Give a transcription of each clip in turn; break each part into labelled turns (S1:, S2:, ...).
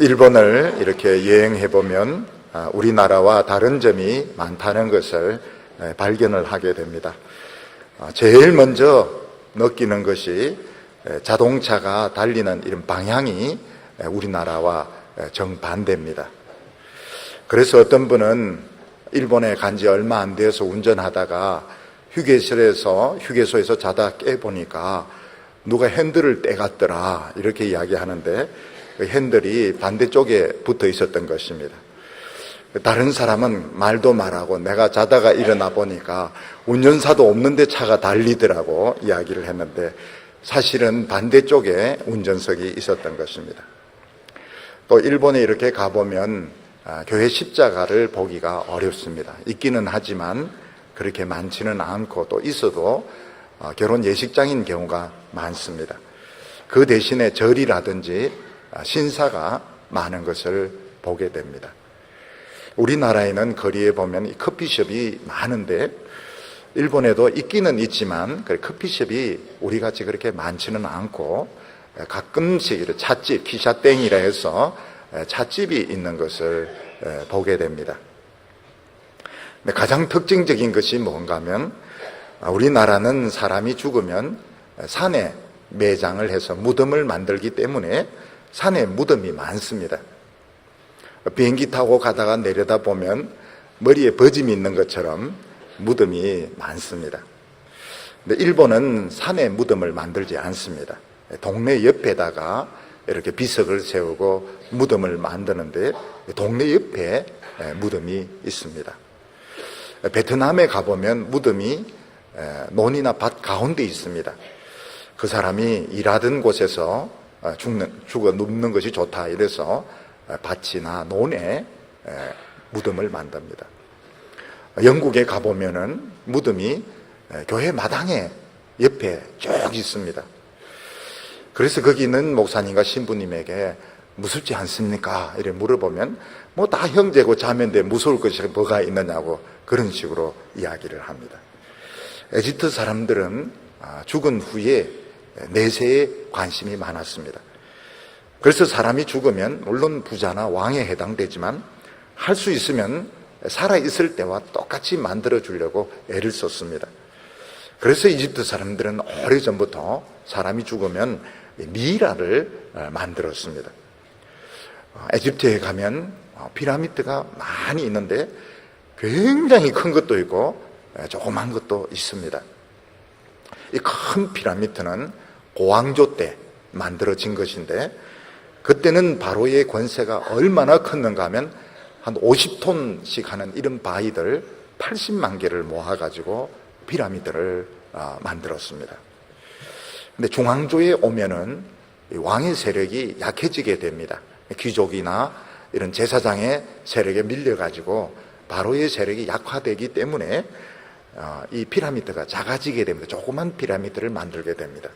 S1: 일본을 이렇게 여행해 보면 우리나라와 다른 점이 많다는 것을 발견을 하게 됩니다. 제일 먼저 느끼는 것이 자동차가 달리는 이런 방향이 우리나라와 정반대입니다. 그래서 어떤 분은 일본에 간 지 얼마 안 돼서 운전하다가 휴게소에서 자다 깨보니까 누가 핸들을 떼갔더라 이렇게 이야기하는데, 그 핸들이 반대쪽에 붙어 있었던 것입니다. 다른 사람은 말도 말하고 내가 자다가 일어나 보니까 운전사도 없는데 차가 달리더라고 이야기를 했는데, 사실은 반대쪽에 운전석이 있었던 것입니다. 또 일본에 이렇게 가보면 교회 십자가를 보기가 어렵습니다. 있기는 하지만 그렇게 많지는 않고, 또 있어도 결혼 예식장인 경우가 많습니다. 그 대신에 절이라든지 신사가 많은 것을 보게 됩니다. 우리나라에는 거리에 보면 커피숍이 많은데, 일본에도 있기는 있지만 커피숍이 우리같이 그렇게 많지는 않고, 가끔씩 찻집, 키샤땡이라 해서 찻집이 있는 것을 보게 됩니다. 가장 특징적인 것이 뭔가 하면, 우리나라는 사람이 죽으면 산에 매장을 해서 무덤을 만들기 때문에 산에 무덤이 많습니다. 비행기 타고 가다가 내려다보면 머리에 버짐이 있는 것처럼 무덤이 많습니다. 근데 일본은 산에 무덤을 만들지 않습니다. 동네 옆에다가 이렇게 비석을 세우고 무덤을 만드는데, 동네 옆에 무덤이 있습니다. 베트남에 가보면 무덤이 논이나 밭 가운데 있습니다. 그 사람이 일하던 곳에서 죽어 눕는 것이 좋다 이래서 밭이나 논에 무덤을 만듭니다. 영국에 가보면은 무덤이 교회 마당에 옆에 쭉 있습니다. 그래서 거기 있는 목사님과 신부님에게 무섭지 않습니까? 이렇게 물어보면 뭐 다 형제고 자매인데 무서울 것이 뭐가 있느냐고 그런 식으로 이야기를 합니다. 에집트 사람들은 죽은 후에 내세에 관심이 많았습니다. 그래서 사람이 죽으면 물론 부자나 왕에 해당되지만 할 수 있으면 살아있을 때와 똑같이 만들어 주려고 애를 썼습니다. 그래서 이집트 사람들은 오래전부터 사람이 죽으면 미이라를 만들었습니다. 에집트에 가면 피라미드가 많이 있는데 굉장히 큰 것도 있고 조그만 것도 있습니다. 이 큰 피라미드는 고왕조 때 만들어진 것인데, 그때는 바로의 권세가 얼마나 컸는가 하면 한 50톤씩 하는 이런 바위들 80만 개를 모아가지고 피라미드를 만들었습니다. 근데 중앙조에 오면은 왕의 세력이 약해지게 됩니다. 귀족이나 이런 제사장의 세력에 밀려가지고 바로의 세력이 약화되기 때문에 이 피라미드가 작아지게 됩니다. 조그만 피라미드를 만들게 됩니다.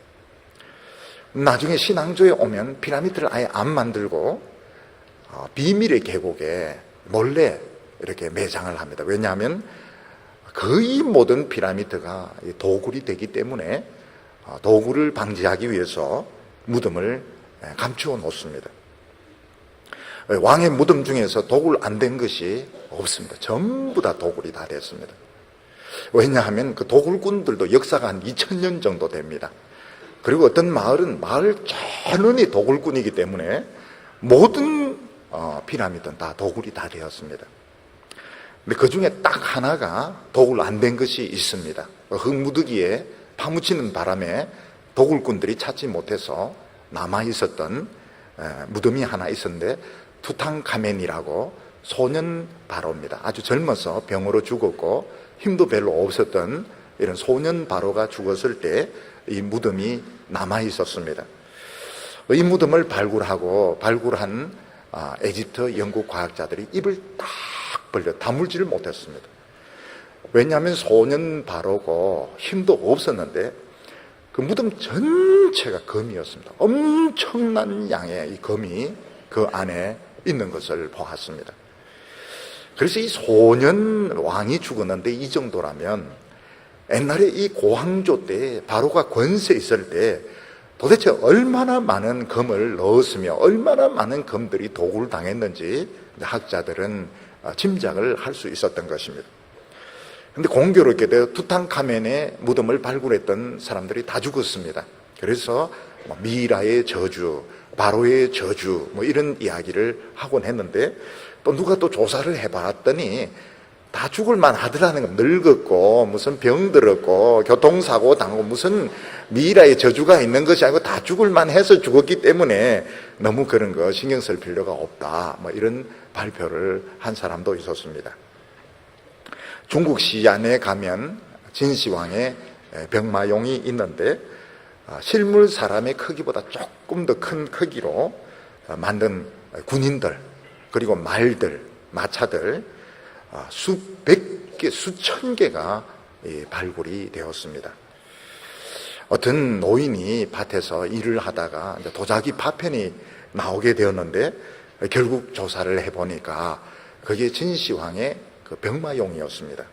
S1: 나중에 신앙조에 오면 피라미드를 아예 안 만들고 비밀의 계곡에 몰래 이렇게 매장을 합니다. 왜냐하면 거의 모든 피라미드가 도굴이 되기 때문에 도굴을 방지하기 위해서 무덤을 감추어 놓습니다. 왕의 무덤 중에서 도굴 안 된 것이 없습니다. 전부 다 도굴이 다 됐습니다. 왜냐하면 그 도굴꾼들도 역사가 한 2000년 정도 됩니다. 그리고 어떤 마을은 마을 전원이 도굴꾼이기 때문에 모든 피라미드는 다 도굴이 다 되었습니다. 근데 그 중에 딱 하나가 도굴 안 된 것이 있습니다. 흙무더기에 파묻히는 바람에 도굴꾼들이 찾지 못해서 남아있었던 무덤이 하나 있었는데, 투탕카멘이라고 소년 바로입니다. 아주 젊어서 병으로 죽었고 힘도 별로 없었던 이런 소년 바로가 죽었을 때 이 무덤이 남아있었습니다. 이 무덤을 발굴한 에집트 영국 과학자들이 입을 딱 벌려 다물지를 못했습니다. 왜냐하면 소년 바로고 힘도 없었는데 그 무덤 전체가 검이었습니다. 엄청난 양의 이 검이 그 안에 있는 것을 보았습니다. 그래서 이 소년 왕이 죽었는데 이 정도라면 옛날에 이 고황조 때 바로가 권세 있을 때 도대체 얼마나 많은 검을 넣었으며 얼마나 많은 검들이 도굴 당했는지 학자들은 짐작을 할 수 있었던 것입니다. 그런데 공교롭게도 투탕카멘의 무덤을 발굴했던 사람들이 다 죽었습니다. 그래서 미라의 저주, 바로의 저주 이런 이야기를 하곤 했는데, 또 누가 또 조사를 해봤더니 다 죽을만 하더라는 거. 늙었고 무슨 병 들었고 교통사고 당하고 무슨 미라의 저주가 있는 것이 아니고 다 죽을만 해서 죽었기 때문에 너무 그런 거 신경 쓸 필요가 없다, 이런 발표를 한 사람도 있었습니다. 중국 시안에 가면 진시황의 병마용이 있는데, 실물 사람의 크기보다 조금 더 큰 크기로 만든 군인들, 그리고 말들, 마차들 수백 개, 수천 개가 발굴이 되었습니다. 어떤 노인이 밭에서 일을 하다가 도자기 파편이 나오게 되었는데, 결국 조사를 해보니까 그게 진시황의 그 병마용이었습니다.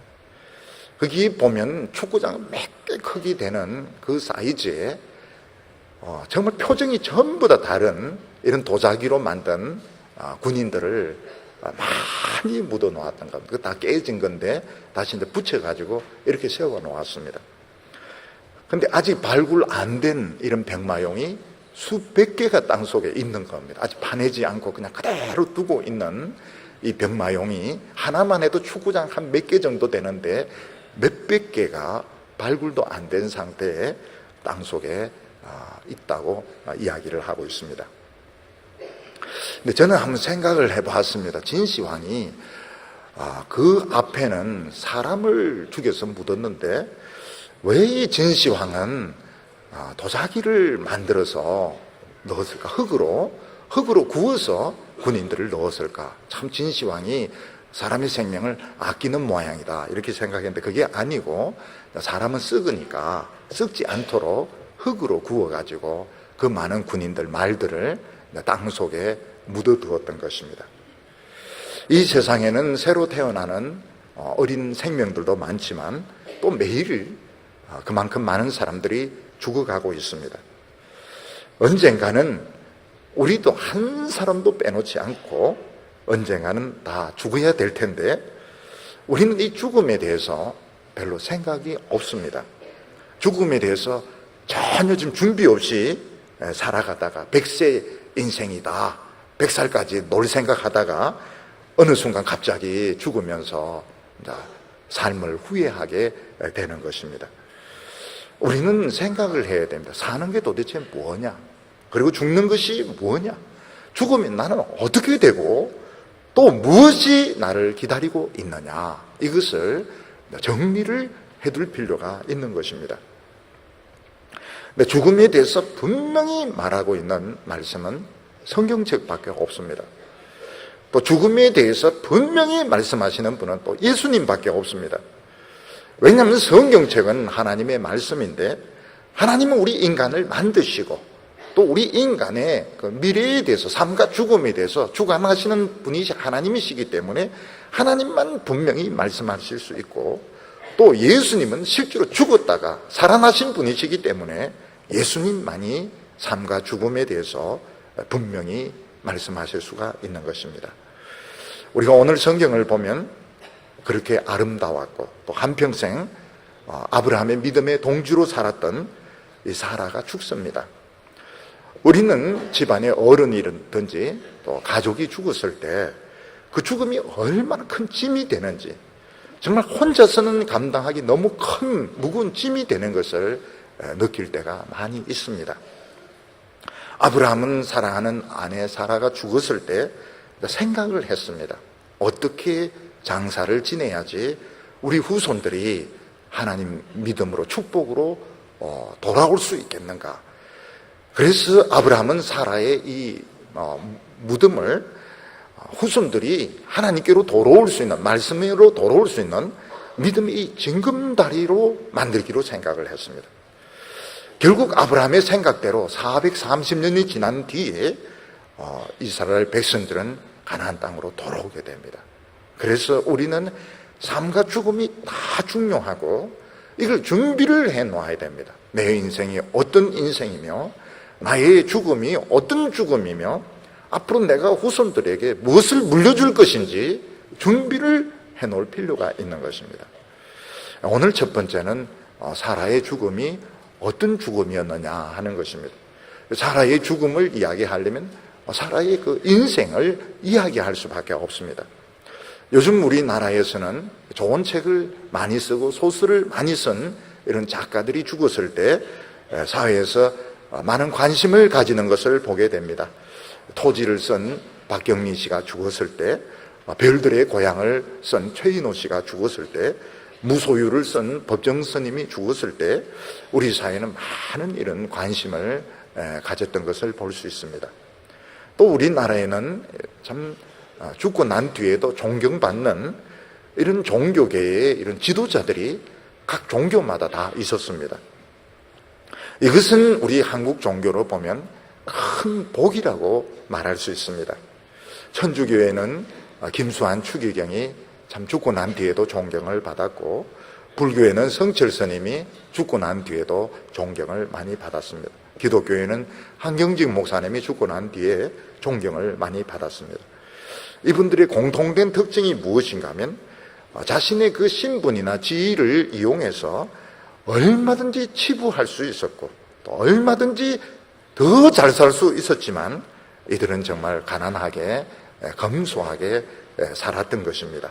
S1: 거기 보면 축구장 몇 개 크기 되는 그 사이즈에 정말 표정이 전부 다 다른 이런 도자기로 만든 군인들을 많이 묻어 놓았던 겁니다. 그거 다 깨진 건데 다시 이제 붙여가지고 이렇게 세워 놓았습니다. 근데 아직 발굴 안 된 이런 병마용이 수백 개가 땅 속에 있는 겁니다. 아직 파내지 않고 그냥 그대로 두고 있는 이 병마용이 하나만 해도 축구장 한 몇 개 정도 되는데 몇백 개가 발굴도 안 된 상태에 땅 속에 있다고 이야기를 하고 있습니다. 근데 저는 한번 생각을 해봤습니다. 진시황이 그 앞에는 사람을 죽여서 묻었는데 왜 이 진시황은 도자기를 만들어서 넣었을까? 흙으로 구워서 군인들을 넣었을까? 참 진시황이 사람의 생명을 아끼는 모양이다, 이렇게 생각했는데 그게 아니고, 사람은 썩으니까 썩지 않도록 흙으로 구워가지고 그 많은 군인들, 말들을 땅 속에 묻어두었던 것입니다. 이 세상에는 새로 태어나는 어린 생명들도 많지만 또 매일 그만큼 많은 사람들이 죽어가고 있습니다. 언젠가는 우리도 한 사람도 빼놓지 않고 언젠가는 다 죽어야 될 텐데, 우리는 이 죽음에 대해서 별로 생각이 없습니다. 죽음에 대해서 전혀 지금 준비 없이 살아가다가 100세 인생이다, 100살까지 놀 생각하다가 어느 순간 갑자기 죽으면서 삶을 후회하게 되는 것입니다. 우리는 생각을 해야 됩니다. 사는 게 도대체 뭐냐? 그리고 죽는 것이 뭐냐? 죽으면 나는 어떻게 되고 또 무엇이 나를 기다리고 있느냐? 이것을 정리를 해둘 필요가 있는 것입니다. 근데 죽음에 대해서 분명히 말하고 있는 말씀은 성경책밖에 없습니다. 또 죽음에 대해서 분명히 말씀하시는 분은 또 예수님밖에 없습니다. 왜냐하면 성경책은 하나님의 말씀인데, 하나님은 우리 인간을 만드시고 또 우리 인간의 그 미래에 대해서, 삶과 죽음에 대해서 주관하시는 분이 하나님이시기 때문에 하나님만 분명히 말씀하실 수 있고, 또 예수님은 실제로 죽었다가 살아나신 분이시기 때문에 예수님만이 삶과 죽음에 대해서 분명히 말씀하실 수가 있는 것입니다. 우리가 오늘 성경을 보면 그렇게 아름다웠고 또 한평생 아브라함의 믿음의 동지로 살았던 이 사라가 죽습니다. 우리는 집안의 어른이든지 또 가족이 죽었을 때 그 죽음이 얼마나 큰 짐이 되는지, 정말 혼자서는 감당하기 너무 큰 무거운 짐이 되는 것을 느낄 때가 많이 있습니다. 아브라함은 사랑하는 아내 사라가 죽었을 때 생각을 했습니다. 어떻게 장사를 지내야지 우리 후손들이 하나님 믿음으로, 축복으로 돌아올 수 있겠는가. 그래서 아브라함은 사라의 이 무덤을 후손들이 하나님께로 돌아올 수 있는, 말씀으로 돌아올 수 있는 믿음의 징검다리로 만들기로 생각을 했습니다. 결국 아브라함의 생각대로 430년이 지난 뒤에 이스라엘 백성들은 가나안 땅으로 돌아오게 됩니다. 그래서 우리는 삶과 죽음이 다 중요하고 이걸 준비를 해 놓아야 됩니다. 내 인생이 어떤 인생이며 나의 죽음이 어떤 죽음이며 앞으로 내가 후손들에게 무엇을 물려줄 것인지 준비를 해놓을 필요가 있는 것입니다. 오늘 첫 번째는 사라의 죽음이 어떤 죽음이었느냐 하는 것입니다. 사라의 죽음을 이야기하려면 사라의 그 인생을 이야기할 수밖에 없습니다. 요즘 우리나라에서는 좋은 책을 많이 쓰고 소설을 많이 쓴 이런 작가들이 죽었을 때 사회에서 많은 관심을 가지는 것을 보게 됩니다. 토지를 쓴 박경리 씨가 죽었을 때, 별들의 고향을 쓴 최인호 씨가 죽었을 때, 무소유를 쓴 법정 스님이 죽었을 때 우리 사회는 많은 이런 관심을 가졌던 것을 볼 수 있습니다. 또 우리나라에는 참 죽고 난 뒤에도 존경받는 이런 종교계의 이런 지도자들이 각 종교마다 다 있었습니다. 이것은 우리 한국 종교로 보면 큰 복이라고 말할 수 있습니다. 천주교회는 김수환 추기경이 참 죽고 난 뒤에도 존경을 받았고, 불교에는 성철 스님이 죽고 난 뒤에도 존경을 많이 받았습니다. 기독교에는 한경직 목사님이 죽고 난 뒤에 존경을 많이 받았습니다. 이분들의 공통된 특징이 무엇인가 하면 자신의 그 신분이나 지위를 이용해서 얼마든지 치부할 수 있었고 또 얼마든지 더 잘 살 수 있었지만 이들은 정말 가난하게 검소하게 살았던 것입니다.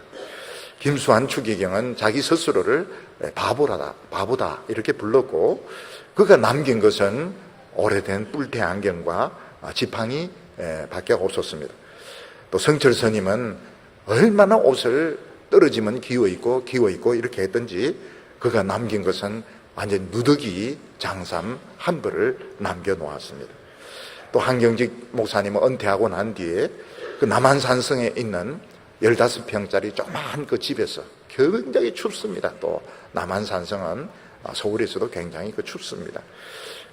S1: 김수환 추기경은 자기 스스로를 바보다 이렇게 불렀고, 그가 남긴 것은 오래된 뿔테 안경과 지팡이 밖에 없었습니다. 또 성철 스님은 얼마나 옷을 떨어지면 기워입고 이렇게 했던지 그가 남긴 것은 완전 누더기 장삼 한 벌을 남겨놓았습니다. 또 한경직 목사님은 은퇴하고 난 뒤에 그 남한산성에 있는 15평짜리 조그마한 그 집에서 굉장히 춥습니다. 또 남한산성은 서울에서도 굉장히 춥습니다.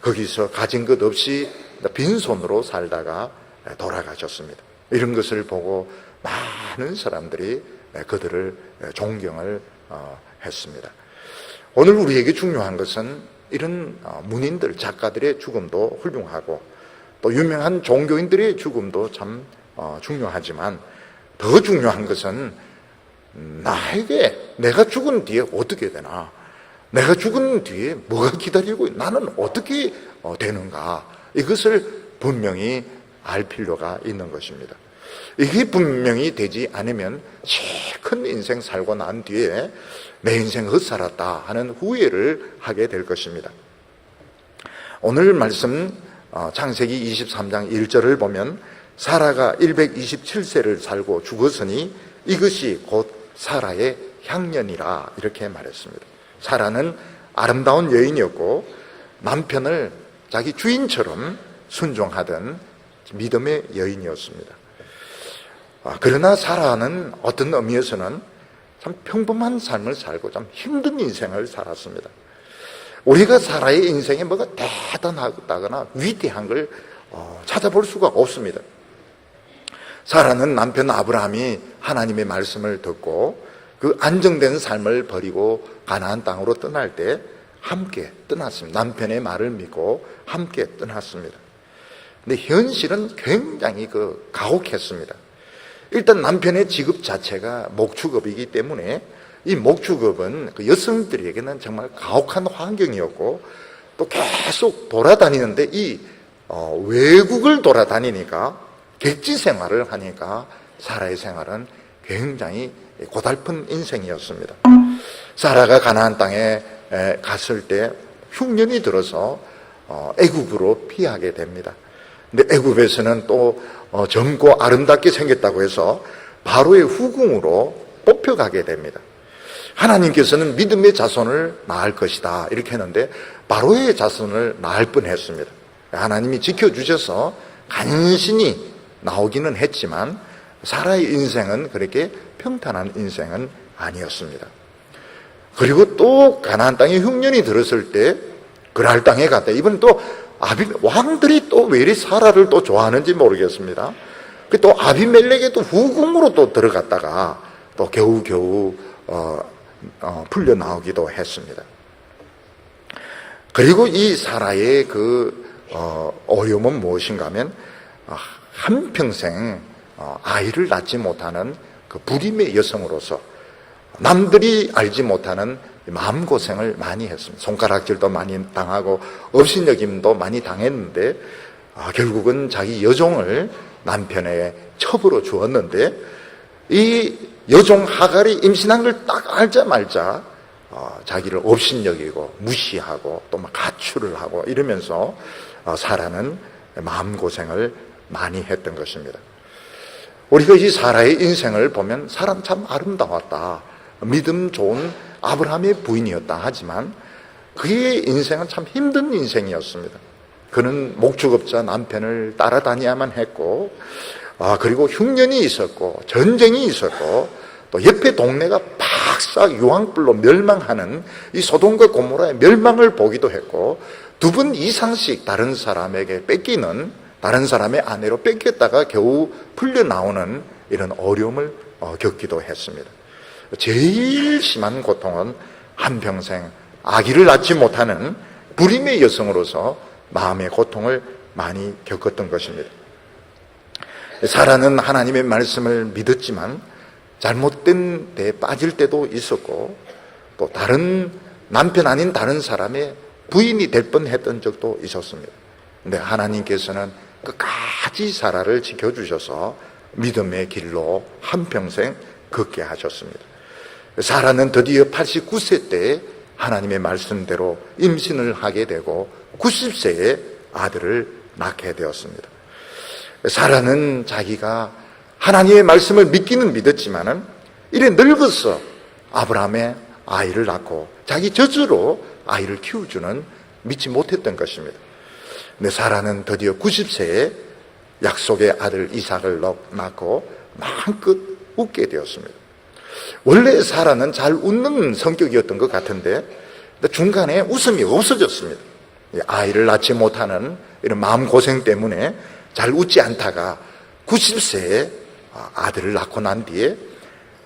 S1: 거기서 가진 것 없이 빈손으로 살다가 돌아가셨습니다. 이런 것을 보고 많은 사람들이 그들을 존경을 했습니다. 오늘 우리에게 중요한 것은 이런 문인들, 작가들의 죽음도 훌륭하고 또 유명한 종교인들의 죽음도 참 중요하지만 더 중요한 것은 나에게 내가 죽은 뒤에 어떻게 되나, 내가 죽은 뒤에 뭐가 기다리고 나는 어떻게 되는가, 이것을 분명히 알 필요가 있는 것입니다. 이게 분명히 되지 않으면 제일 큰 인생 살고 난 뒤에 내 인생 헛살았다 하는 후회를 하게 될 것입니다. 오늘 말씀 창세기 23장 1절을 보면 사라가 127세를 살고 죽었으니 이것이 곧 사라의 향년이라 이렇게 말했습니다. 사라는 아름다운 여인이었고 남편을 자기 주인처럼 순종하던 믿음의 여인이었습니다. 그러나 사라는 어떤 의미에서는 참 평범한 삶을 살고 참 힘든 인생을 살았습니다. 우리가 사라의 인생에 뭐가 대단하다거나 위대한 걸 찾아볼 수가 없습니다. 사라는 남편 아브라함이 하나님의 말씀을 듣고 그 안정된 삶을 버리고 가나안 땅으로 떠날 때 함께 떠났습니다. 남편의 말을 믿고 함께 떠났습니다. 근데 현실은 굉장히 가혹했습니다. 일단 남편의 직업 자체가 목축업이기 때문에 이 목축업은 그 여성들에게는 정말 가혹한 환경이었고, 또 계속 돌아다니는데 이 외국을 돌아다니니까 객지 생활을 하니까 사라의 생활은 굉장히 고달픈 인생이었습니다. 사라가 가나안 땅에 갔을 때 흉년이 들어서 애굽으로 피하게 됩니다. 근데 애굽에서는 또 젊고 아름답게 생겼다고 해서 바로의 후궁으로 뽑혀가게 됩니다. 하나님께서는 믿음의 자손을 낳을 것이다 이렇게 했는데 바로의 자손을 낳을 뻔했습니다. 하나님이 지켜주셔서 간신히 나오기는 했지만 사라의 인생은 그렇게 평탄한 인생은 아니었습니다. 그리고 또 가나안 땅에 흉년이 들었을 때 그랄 땅에 갔다. 이번 또 왕들이 또 왜 이리 사라를 또 좋아하는지 모르겠습니다. 또 아비멜렉의 또 후궁으로 또 들어갔다가 또 겨우겨우 풀려 나오기도 했습니다. 그리고 이 사라의 그 어려움은 무엇인가 하면 한평생 아이를 낳지 못하는 그 불임의 여성으로서 남들이 알지 못하는 마음고생을 많이 했습니다. 손가락질도 많이 당하고 업신여김도 많이 당했는데 결국은 자기 여종을 남편에게 첩으로 주었는데 이 여종 하갈이 임신한 걸 딱 알자마자 자기를 업신여기고 무시하고 또 막 가출을 하고 이러면서 사라는 마음고생을 많이 했던 것입니다. 우리가 이 사라의 인생을 보면 사람 참 아름다웠다, 믿음 좋은 아브라함의 부인이었다 하지만 그의 인생은 참 힘든 인생이었습니다. 그는 목축업자 남편을 따라다녀야만 했고 그리고 흉년이 있었고 전쟁이 있었고 또 옆에 동네가 팍싹 유황불로 멸망하는 이 소돔과 고모라의 멸망을 보기도 했고 2번 이상씩 다른 사람에게 뺏기는, 다른 사람의 아내로 뺏겼다가 겨우 풀려나오는 이런 어려움을 겪기도 했습니다. 제일 심한 고통은 한평생 아기를 낳지 못하는 불임의 여성으로서 마음의 고통을 많이 겪었던 것입니다. 사라는 하나님의 말씀을 믿었지만 잘못된 데에 빠질 때도 있었고 또 다른 남편 아닌 다른 사람의 부인이 될 뻔했던 적도 있었습니다. 근데 하나님께서는 끝까지 사라를 지켜주셔서 믿음의 길로 한평생 걷게 하셨습니다. 사라는 드디어 89세 때 하나님의 말씀대로 임신을 하게 되고 90세에 아들을 낳게 되었습니다. 사라는 자기가 하나님의 말씀을 믿기는 믿었지만은 이래 늙어서 아브라함의 아이를 낳고 자기 젖으로 아이를 키워주는 믿지 못했던 것입니다. 근데 사라는 드디어 90세에 약속의 아들 이삭을 낳고 마음껏 웃게 되었습니다. 원래 사라는 잘 웃는 성격이었던 것 같은데 중간에 웃음이 없어졌습니다. 아이를 낳지 못하는 이런 마음고생 때문에 잘 웃지 않다가 90세에 아들을 낳고 난 뒤에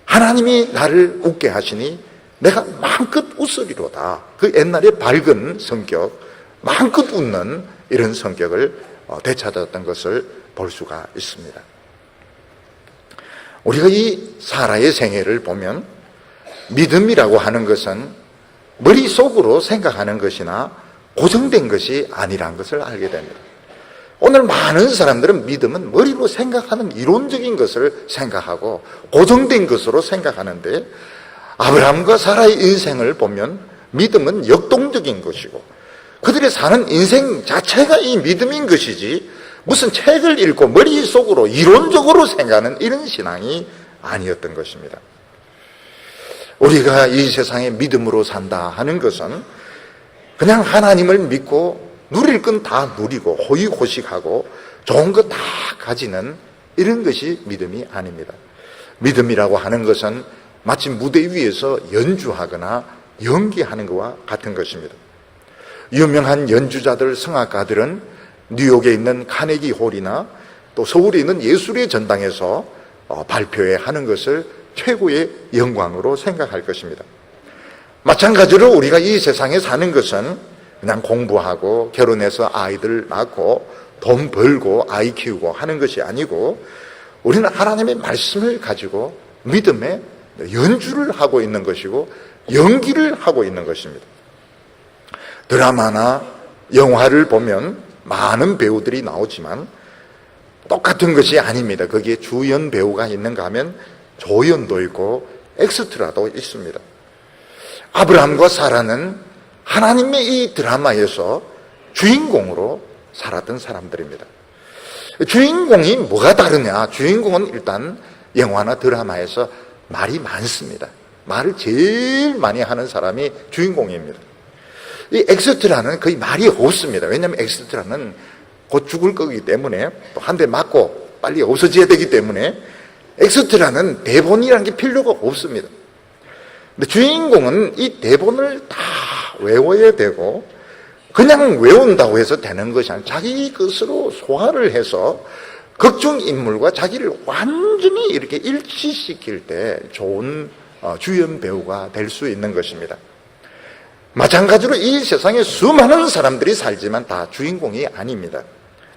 S1: 하나님이 나를 웃게 하시니 내가 마음껏 웃으리로다. 그 옛날에 밝은 성격, 마음껏 웃는 이런 성격을 되찾았던 것을 볼 수가 있습니다. 우리가 이 사라의 생애를 보면 믿음이라고 하는 것은 머릿속으로 생각하는 것이나 고정된 것이 아니라는 것을 알게 됩니다. 오늘 많은 사람들은 믿음은 머리로 생각하는 이론적인 것을 생각하고 고정된 것으로 생각하는데 아브라함과 사라의 인생을 보면 믿음은 역동적인 것이고 그들의 사는 인생 자체가 이 믿음인 것이지 무슨 책을 읽고 머릿속으로 이론적으로 생각하는 이런 신앙이 아니었던 것입니다. 우리가 이 세상에 믿음으로 산다 하는 것은 그냥 하나님을 믿고 누릴 건 다 누리고 호의호식하고 좋은 거 다 가지는 이런 것이 믿음이 아닙니다. 믿음이라고 하는 것은 마치 무대 위에서 연주하거나 연기하는 것과 같은 것입니다. 유명한 연주자들, 성악가들은 뉴욕에 있는 카네기 홀이나 또 서울에 있는 예술의 전당에서 발표회 하는 것을 최고의 영광으로 생각할 것입니다. 마찬가지로 우리가 이 세상에 사는 것은 그냥 공부하고 결혼해서 아이들 낳고 돈 벌고 아이 키우고 하는 것이 아니고 우리는 하나님의 말씀을 가지고 믿음의 연주를 하고 있는 것이고 연기를 하고 있는 것입니다. 드라마나 영화를 보면 많은 배우들이 나오지만 똑같은 것이 아닙니다. 거기에 주연 배우가 있는가 하면 조연도 있고 엑스트라도 있습니다. 아브라함과 사라는 하나님의 이 드라마에서 주인공으로 살았던 사람들입니다. 주인공이 뭐가 다르냐? 주인공은 일단 영화나 드라마에서 말이 많습니다. 말을 제일 많이 하는 사람이 주인공입니다. 이 엑스트라는 거의 말이 없습니다. 왜냐하면 엑스트라는 곧 죽을 거기 때문에 또 한 대 맞고 빨리 없어져야 되기 때문에 엑스트라는 대본이라는 게 필요가 없습니다. 근데 주인공은 이 대본을 다 외워야 되고 그냥 외운다고 해서 되는 것이 아니라 자기 것으로 소화를 해서 극중 인물과 자기를 완전히 이렇게 일치시킬 때 좋은 주연 배우가 될 수 있는 것입니다. 마찬가지로 이 세상에 수많은 사람들이 살지만 다 주인공이 아닙니다.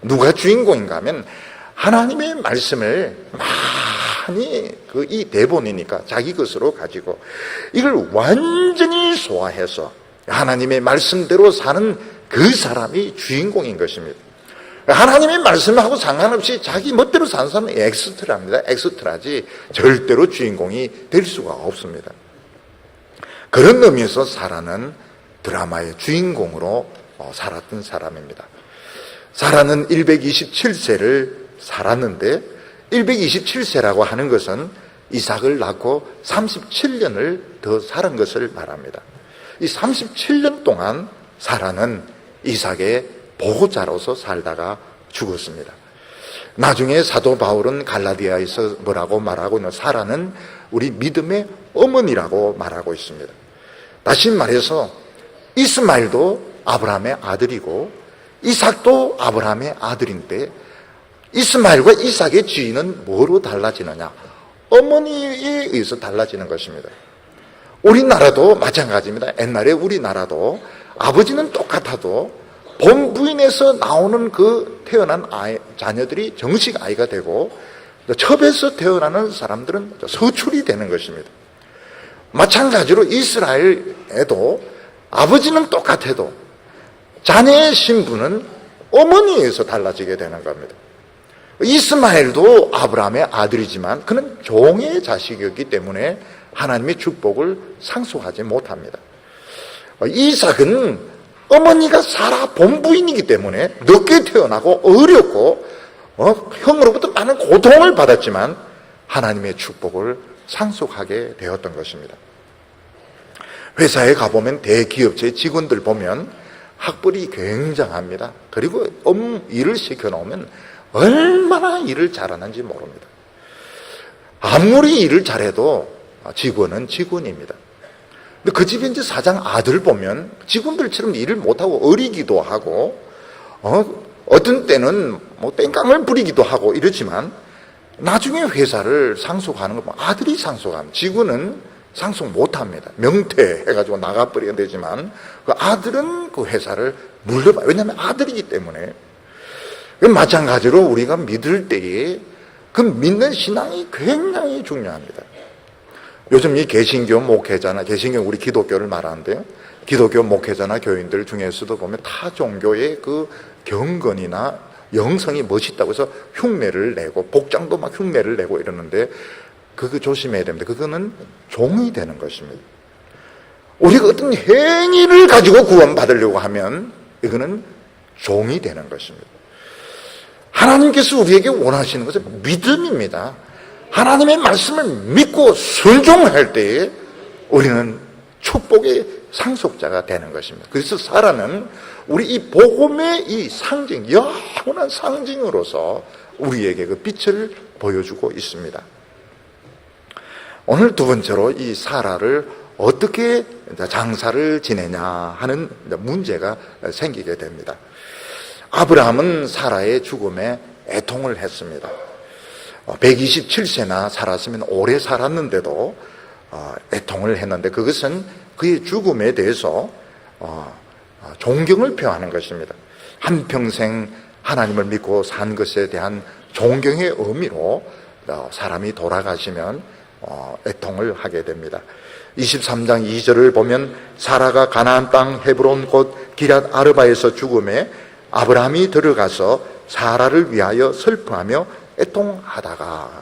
S1: 누가 주인공인가 하면 하나님의 말씀을 많이 이 대본이니까 자기 것으로 가지고 이걸 완전히 소화해서 하나님의 말씀대로 사는 그 사람이 주인공인 것입니다. 하나님의 말씀하고 상관없이 자기 멋대로 사는 사람은 엑스트라입니다. 엑스트라지 절대로 주인공이 될 수가 없습니다. 그런 의미에서 사라는 드라마의 주인공으로 살았던 사람입니다. 사라는 127세를 살았는데 127세라고 하는 것은 이삭을 낳고 37년을 더 살은 것을 말합니다. 이 37년 동안 사라는 이삭의 보호자로서 살다가 죽었습니다. 나중에 사도 바울은 갈라디아에서 뭐라고 말하고 있는 사라는 우리 믿음의 어머니라고 말하고 있습니다. 다시 말해서 이스마엘도 아브라함의 아들이고 이삭도 아브라함의 아들인데 이스마엘과 이삭의 지위는 뭐로 달라지느냐? 어머니에 의해서 달라지는 것입니다. 우리나라도 마찬가지입니다. 옛날에 우리나라도 아버지는 똑같아도 본부인에서 나오는 그 태어난 자녀들이 정식 아이가 되고 첩에서 태어나는 사람들은 서출이 되는 것입니다. 마찬가지로 이스라엘에도 아버지는 똑같아도 자녀의 신분은 어머니에서 달라지게 되는 겁니다. 이스마엘도 아브라함의 아들이지만 그는 종의 자식이었기 때문에 하나님의 축복을 상속하지 못합니다. 이삭은 어머니가 사라 본부인이기 때문에 늦게 태어나고 어렵고 형으로부터 많은 고통을 받았지만 하나님의 축복을 상속하게 되었던 것입니다. 회사에 가보면 대기업체 직원들 보면 학벌이 굉장합니다. 그리고 일을 시켜놓으면 얼마나 일을 잘하는지 모릅니다. 아무리 일을 잘해도 직원은 직원입니다. 근데 그 집에 이제 사장 아들 보면 직원들처럼 일을 못하고 어리기도 하고, 어떤 때는 땡깡을 부리기도 하고 이러지만, 나중에 회사를 상속하는 거 보면 아들이 상속합니다. 직원은 상속 못합니다. 명퇴해가지고 나가버리게 되지만, 그 아들은 그 회사를 물려봐요. 왜냐하면 아들이기 때문에. 마찬가지로 우리가 믿을 때에 그 믿는 신앙이 굉장히 중요합니다. 요즘 이 개신교 목회자나, 개신교 우리 기독교를 말하는데요, 기독교 목회자나 교인들 중에서도 보면 타 종교의 그 경건이나 영성이 멋있다고 해서 흉내를 내고 복장도 막 흉내를 내고 이러는데 그거 조심해야 됩니다. 그거는 종이 되는 것입니다. 우리가 어떤 행위를 가지고 구원받으려고 하면 이거는 종이 되는 것입니다. 하나님께서 우리에게 원하시는 것은 믿음입니다. 하나님의 말씀을 믿고 순종할 때에 우리는 축복의 상속자가 되는 것입니다. 그래서 사라는 우리 이 복음의 이 상징, 영원한 상징으로서 우리에게 그 빛을 보여주고 있습니다. 오늘 두 번째로 이 사라를 어떻게 장사를 지내냐 하는 문제가 생기게 됩니다. 아브라함은 사라의 죽음에 애통을 했습니다. 127세나 살았으면 오래 살았는데도 애통을 했는데 그것은 그의 죽음에 대해서 존경을 표하는 것입니다. 한평생 하나님을 믿고 산 것에 대한 존경의 의미로 사람이 돌아가시면 애통을 하게 됩니다. 23장 2절을 보면 사라가 가나안 땅 헤브론 곧 기럇 아르바에서 죽음에 아브라함이 들어가서 사라를 위하여 슬퍼하며 애통하다가,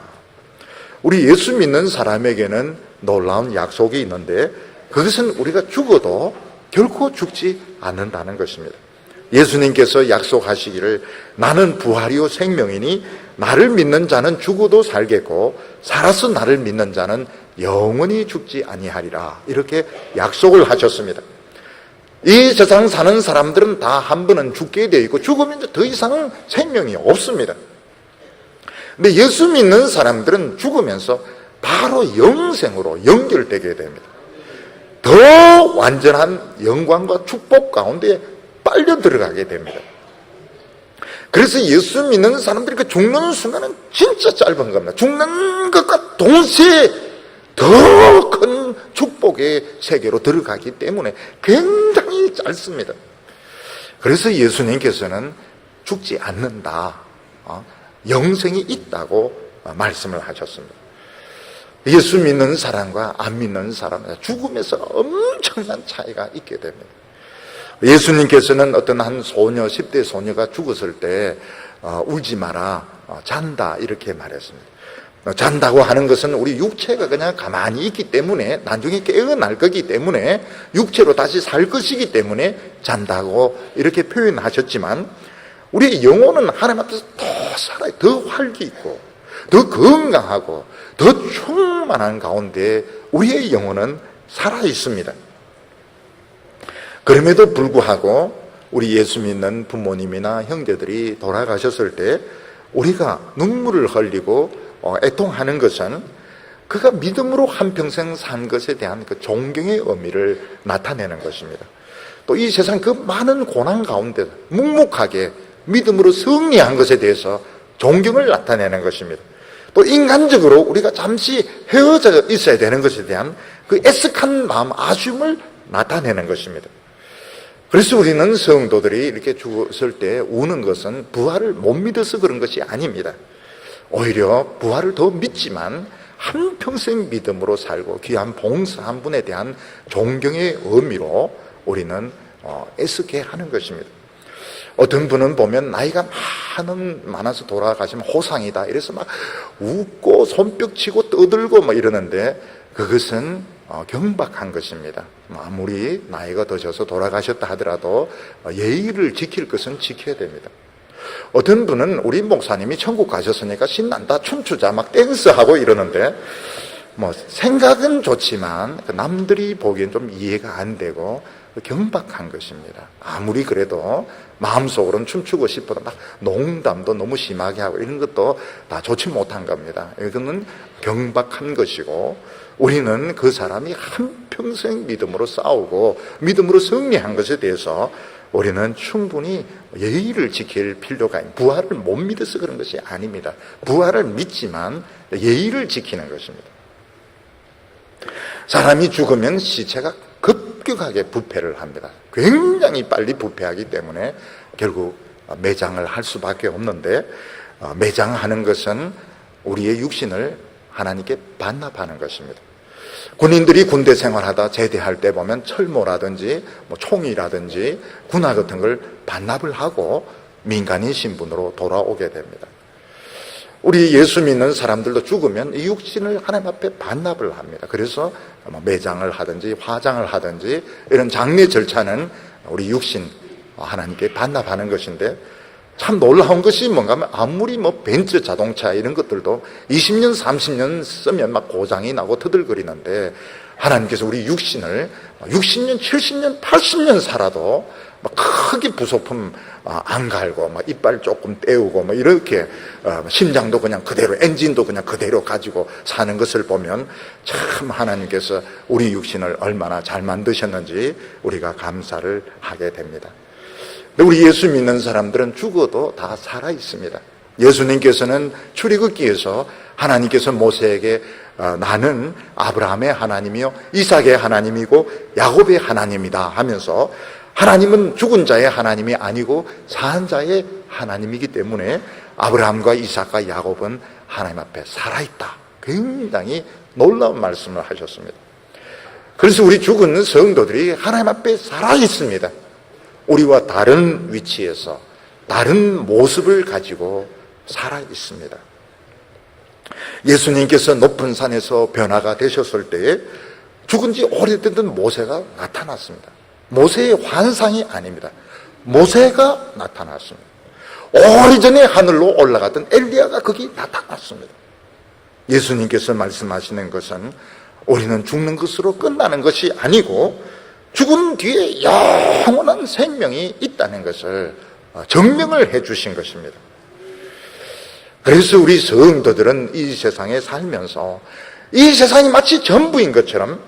S1: 우리 예수 믿는 사람에게는 놀라운 약속이 있는데 그것은 우리가 죽어도 결코 죽지 않는다는 것입니다. 예수님께서 약속하시기를 나는 부활이요 생명이니 나를 믿는 자는 죽어도 살겠고 살아서 나를 믿는 자는 영원히 죽지 아니하리라, 이렇게 약속을 하셨습니다. 이 세상 사는 사람들은 다 한 번은 죽게 되어 있고 죽으면 이제 더 이상 생명이 없습니다. 근데 예수 믿는 사람들은 죽으면서 바로 영생으로 연결되게 됩니다. 더 완전한 영광과 축복 가운데 빨려 들어가게 됩니다. 그래서 예수 믿는 사람들이 그 죽는 순간은 진짜 짧은 겁니다. 죽는 것과 동시에 더 큰 축복의 세계로 들어가기 때문에 굉장히 짧습니다. 그래서 예수님께서는 죽지 않는다, 영생이 있다고 말씀을 하셨습니다. 예수 믿는 사람과 안 믿는 사람, 죽음에서 엄청난 차이가 있게 됩니다. 예수님께서는 어떤 한 소녀, 10대 소녀가 죽었을 때 울지 마라, 잔다 이렇게 말했습니다. 잔다고 하는 것은 우리 육체가 그냥 가만히 있기 때문에 나중에 깨어날 거기 때문에 육체로 다시 살 것이기 때문에 잔다고 이렇게 표현하셨지만 우리의 영혼은 하나님 앞에서 더 살아요. 더 활기 있고 더 건강하고 더 충만한 가운데 우리의 영혼은 살아 있습니다. 그럼에도 불구하고 우리 예수 믿는 부모님이나 형제들이 돌아가셨을 때 우리가 눈물을 흘리고 애통하는 것은 그가 믿음으로 한평생 산 것에 대한 그 존경의 의미를 나타내는 것입니다. 또 이 세상 그 많은 고난 가운데 묵묵하게 믿음으로 승리한 것에 대해서 존경을 나타내는 것입니다. 또 인간적으로 우리가 잠시 헤어져 있어야 되는 것에 대한 그 애석한 마음, 아쉬움을 나타내는 것입니다. 그래서 우리는 성도들이 이렇게 죽었을 때 우는 것은 부활을 못 믿어서 그런 것이 아닙니다. 오히려 부활을 더 믿지만 한평생 믿음으로 살고 귀한 봉사한 분에 대한 존경의 의미로 우리는 애쓰게 하는 것입니다. 어떤 분은 보면 나이가 많아서 돌아가시면 호상이다 이래서 막 웃고 손뼉 치고 떠들고 뭐 이러는데 그것은 경박한 것입니다. 아무리 나이가 드셔서 돌아가셨다 하더라도 예의를 지킬 것은 지켜야 됩니다. 어떤 분은 우리 목사님이 천국 가셨으니까 신난다, 춤추자, 막 댄스하고 이러는데 생각은 좋지만 남들이 보기엔 좀 이해가 안 되고 경박한 것입니다. 아무리 그래도 마음속으로는 춤추고 싶어도 막 농담도 너무 심하게 하고 이런 것도 다 좋지 못한 겁니다. 이거는 경박한 것이고 우리는 그 사람이 한평생 믿음으로 싸우고 믿음으로 승리한 것에 대해서 우리는 충분히 예의를 지킬 필요가 있는, 부활을 못 믿어서 그런 것이 아닙니다. 부활을 믿지만 예의를 지키는 것입니다. 사람이 죽으면 시체가 급격하게 부패를 합니다. 굉장히 빨리 부패하기 때문에 결국 매장을 할 수밖에 없는데 매장하는 것은 우리의 육신을 하나님께 반납하는 것입니다. 군인들이 군대 생활하다 제대할 때 보면 철모라든지 총이라든지 군화 같은 걸 반납을 하고 민간인 신분으로 돌아오게 됩니다. 우리 예수 믿는 사람들도 죽으면 이 육신을 하나님 앞에 반납을 합니다. 그래서 매장을 하든지 화장을 하든지 이런 장례 절차는 우리 육신 하나님께 반납하는 것인데 참 놀라운 것이 뭔가 하면 아무리 벤츠 자동차 이런 것들도 20년 30년 쓰면 막 고장이 나고 터들거리는데 하나님께서 우리 육신을 60년 70년 80년 살아도 막 크게 부속품 안 갈고 막 이빨 조금 떼우고 뭐 이렇게 심장도 그냥 그대로 엔진도 그냥 그대로 가지고 사는 것을 보면 참 하나님께서 우리 육신을 얼마나 잘 만드셨는지 우리가 감사를 하게 됩니다. 우리 예수 믿는 사람들은 죽어도 다 살아 있습니다. 예수님께서는 출애굽기에서 하나님께서 모세에게 나는 아브라함의 하나님이요 이삭의 하나님이고 야곱의 하나님이다 하면서 하나님은 죽은 자의 하나님이 아니고 산 자의 하나님이기 때문에 아브라함과 이삭과 야곱은 하나님 앞에 살아있다. 굉장히 놀라운 말씀을 하셨습니다. 그래서 우리 죽은 성도들이 하나님 앞에 살아있습니다. 우리와 다른 위치에서 다른 모습을 가지고 살아있습니다. 예수님께서 높은 산에서 변화가 되셨을 때에 죽은 지 오래된 모세가 나타났습니다. 모세의 환상이 아닙니다. 모세가 나타났습니다. 오래전에 하늘로 올라갔던 엘리야가 거기 나타났습니다. 예수님께서 말씀하시는 것은 우리는 죽는 것으로 끝나는 것이 아니고 죽음 뒤에 영원한 생명이 있다는 것을 증명을 해 주신 것입니다. 그래서 우리 성도들은 이 세상에 살면서 이 세상이 마치 전부인 것처럼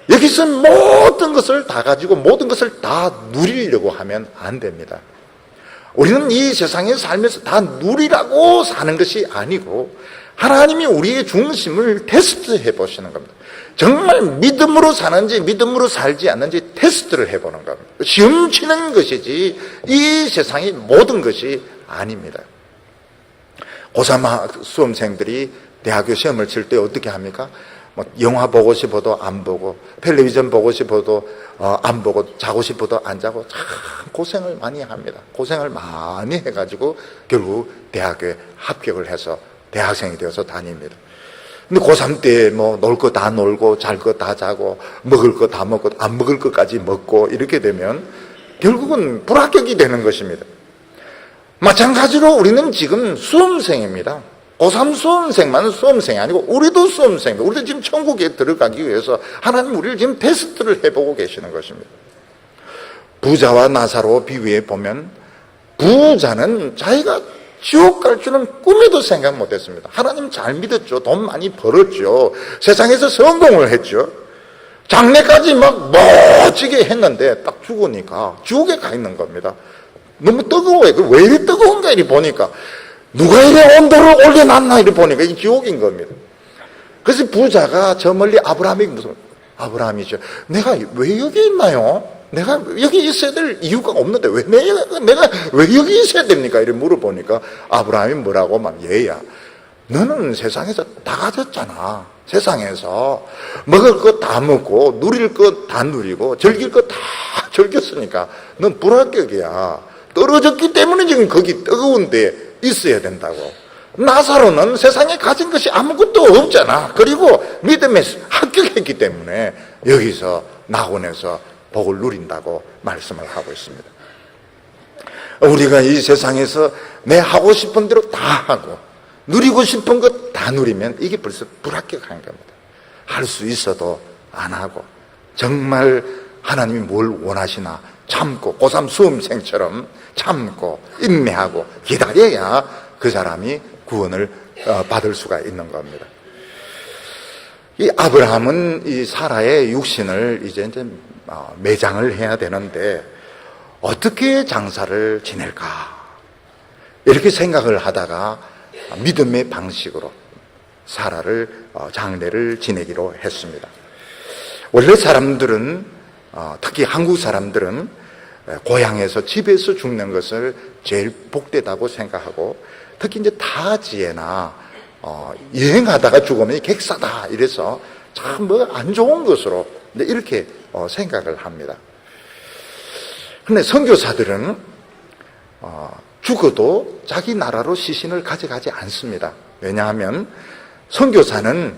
S1: 여기서 모든 것을 다 가지고 모든 것을 다 누리려고 하면 안 됩니다. 우리는 이 세상에 살면서 다 누리라고 사는 것이 아니고 하나님이 우리의 중심을 테스트해 보시는 겁니다. 정말 믿음으로 사는지 믿음으로 살지 않는지 테스트를 해보는 겁니다. 시험 치는 것이지 이 세상의 모든 것이 아닙니다. 고3 수험생들이 대학교 시험을 칠 때 어떻게 합니까? 영화 보고 싶어도 안 보고, 텔레비전 보고 싶어도 안 보고, 자고 싶어도 안 자고 참 고생을 많이 합니다. 고생을 많이 해가지고 결국 대학교에 합격을 해서 대학생이 되어서 다닙니다. 근데 고3 때 놀 거 다 놀고, 잘 거 다 자고, 먹을 거 다 먹고, 안 먹을 것까지 먹고, 이렇게 되면 결국은 불합격이 되는 것입니다. 마찬가지로 우리는 지금 수험생입니다. 고3 수험생만 수험생이 아니고 우리도 수험생입니다. 우리도 지금 천국에 들어가기 위해서 하나님 우리를 지금 테스트를 해보고 계시는 것입니다. 부자와 나사로 비유해 보면 부자는 자기가 지옥 갈 줄은 꿈에도 생각 못했습니다. 하나님 잘 믿었죠. 돈 많이 벌었죠. 세상에서 성공을 했죠. 장래까지 막 멋지게 했는데 딱 죽으니까 지옥에 가 있는 겁니다. 너무 뜨거워요. 왜 이렇게 뜨거운가 이리 보니까 누가 이래 온도를 올려놨나 이리 보니까 이 지옥인 겁니다. 그래서 부자가 저 멀리 아브라함이 무슨 아브라함이죠. 내가 왜 여기 있나요? 내가 여기 있어야 될 이유가 없는데 왜 내가 왜 여기 있어야 됩니까? 이렇게 물어보니까 아브라함이 뭐라고 막 얘야. 너는 세상에서 다 가졌잖아. 세상에서 먹을 거 다 먹고 누릴 거 다 누리고 즐길 거 다 즐겼으니까 넌 불합격이야. 떨어졌기 때문에 지금 거기 뜨거운 데 있어야 된다고. 나사로는 세상에 가진 것이 아무것도 없잖아. 그리고 믿음에 합격했기 때문에 여기서 낙원에서 복을 누린다고 말씀을 하고 있습니다. 우리가 이 세상에서 내 하고 싶은 대로 다 하고 누리고 싶은 것 다 누리면 이게 벌써 불합격한 겁니다. 할 수 있어도 안 하고 정말 하나님이 뭘 원하시나 참고 고3 수험생처럼 참고 인내하고 기다려야 그 사람이 구원을 받을 수가 있는 겁니다. 이 아브라함은 이 사라의 육신을 이제 매장을 해야 되는데 어떻게 장사를 지낼까 이렇게 생각을 하다가 믿음의 방식으로 사라를 장례를 지내기로 했습니다. 원래 사람들은 특히 한국 사람들은 고향에서 집에서 죽는 것을 제일 복되다고 생각하고 특히 이제 타지에나 여행하다가 죽으면 객사다 이래서 참 안 좋은 것으로 이렇게 생각을 합니다. 그런데 선교사들은 죽어도 자기 나라로 시신을 가져가지 않습니다. 왜냐하면 선교사는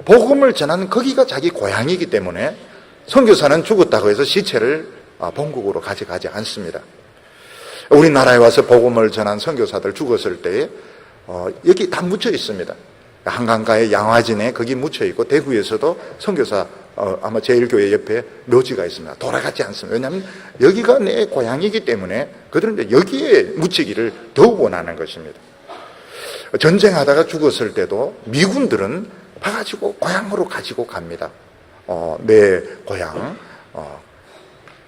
S1: 복음을 전하는 거기가 자기 고향이기 때문에 선교사는 죽었다고 해서 시체를 본국으로 가져가지 않습니다. 우리나라에 와서 복음을 전한 선교사들 죽었을 때 여기 다 묻혀 있습니다. 한강가의 양화진에 거기 묻혀 있고 대구에서도 선교사 아마 제일교회 옆에 묘지가 있습니다. 돌아가지 않습니다. 왜냐하면 여기가 내 고향이기 때문에 그들은 여기에 묻히기를 더욱 원하는 것입니다. 전쟁하다가 죽었을 때도 미군들은 봐가지고 고향으로 가지고 갑니다. 내 고향